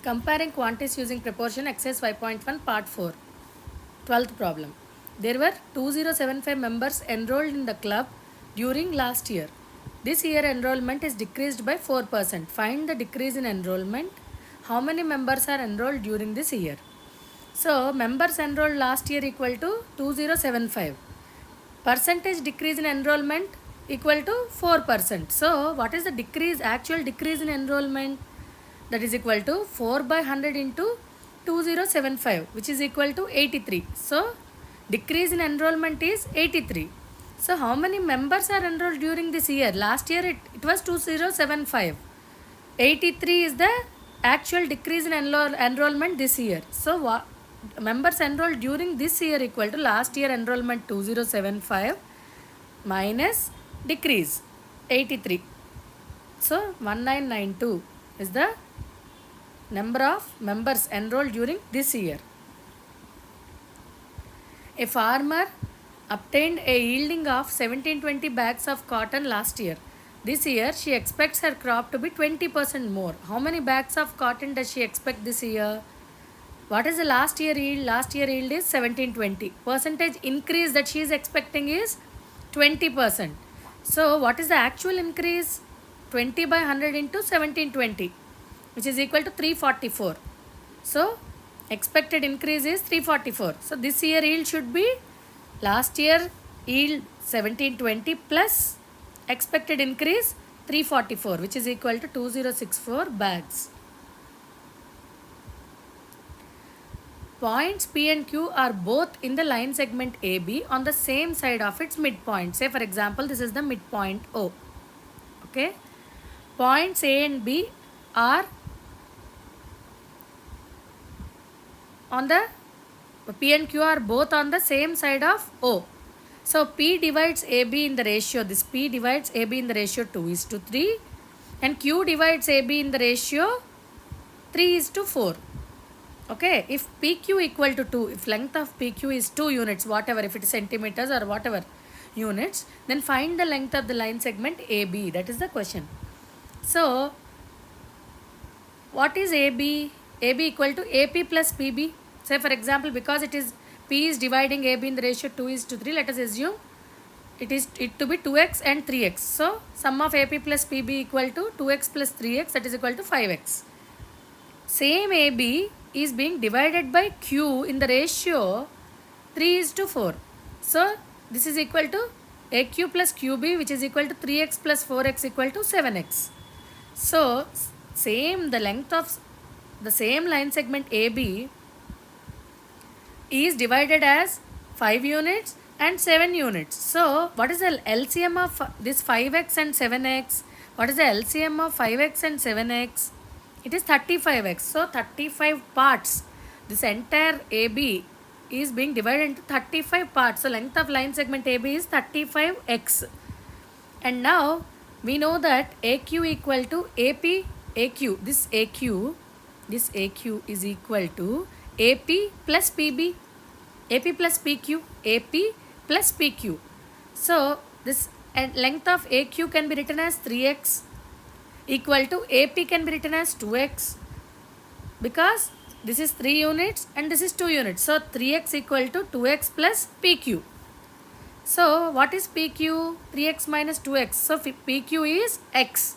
Comparing quantities using proportion, exercise 5.1 part 4. 12th problem. There were 2075 members enrolled in the club during last year. This year enrollment is decreased by 4%. Find the decrease in enrollment. How many members are enrolled during this year? So members enrolled last year equal to 2075. Percentage decrease in enrollment equal to 4%. So what is the decrease, actual decrease in enrollment? That is equal to 4 by 100 into 2075, which is equal to 83. So decrease in enrollment is 83. So how many members are enrolled during this year? Last year it was 2075. 83 is the actual decrease in enrollment this year. So what members enrolled during this year equal to last year enrollment 2075 minus decrease 83. So 1992 is the number of members enrolled during this year. A farmer obtained a yielding of 1720 bags of cotton last year. This year she expects her crop to be 20% more. How many bags of cotton does she expect this year? What is the last year yield? Last year yield is 1720. Percentage increase that she is expecting is 20%. So what is the actual increase? 20 by 100 into 1720, which is equal to 344. So expected increase is 344. So this year yield should be last year yield 1720 plus expected increase 344, which is equal to 2064 bags. Points P and Q are both in the line segment AB on the same side of its midpoint. Say for example, this is the midpoint O. Okay. Points A and B are on the P and Q are both on the same side of O. So P divides AB in the ratio, this P divides AB in the ratio 2:3 and Q divides AB in the ratio 3:4. Okay, if PQ equal to 2, if length of PQ is 2 units, whatever, if it is centimeters or whatever units, then find the length of the line segment AB. That is the question. So what is AB? AB equal to AP plus PB. Say for example, because P is dividing AB in the ratio 2:3, let us assume it to be 2x and 3x. So sum of AP plus PB equal to 2x plus 3x, that is equal to 5x. Same AB is being divided by Q in the ratio 3:4. So this is equal to AQ plus QB, which is equal to 3x plus 4x equal to 7x. So the length of the same line segment AB is divided as 5 units and 7 units. So what is the LCM of this 5x and 7x? What is the LCM of 5x and 7x? It is 35x. So 35 parts. This entire AB is being divided into 35 parts. So length of line segment AB is 35x. And now we know that AQ equal to AQ. This AQ is equal to AP plus PB. AP plus PQ. AP plus PQ. So this length of AQ can be written as 3x equal to AP can be written as 2x, because this is 3 units and this is 2 units. So 3x equal to 2x plus PQ. So what is PQ? 3x minus 2x. So PQ is x.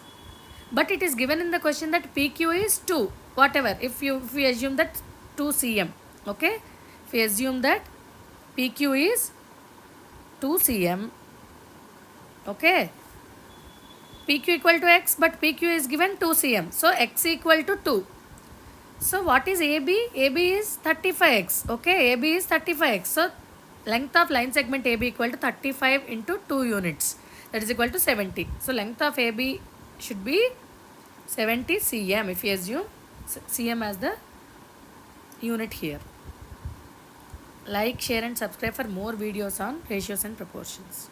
But it is given in the question that PQ is 2. Whatever. If we assume that 2 cm. Okay. If we assume that PQ is 2 cm. Okay. PQ equal to x, but PQ is given 2 cm. So x equal to 2. So what is AB? AB is 35x. Okay, AB is 35x. So length of line segment AB equal to 35 into 2 units. That is equal to 70. So length of AB should be 70 cm if you assume cm as the unit here. Like, share and subscribe for more videos on ratios and proportions.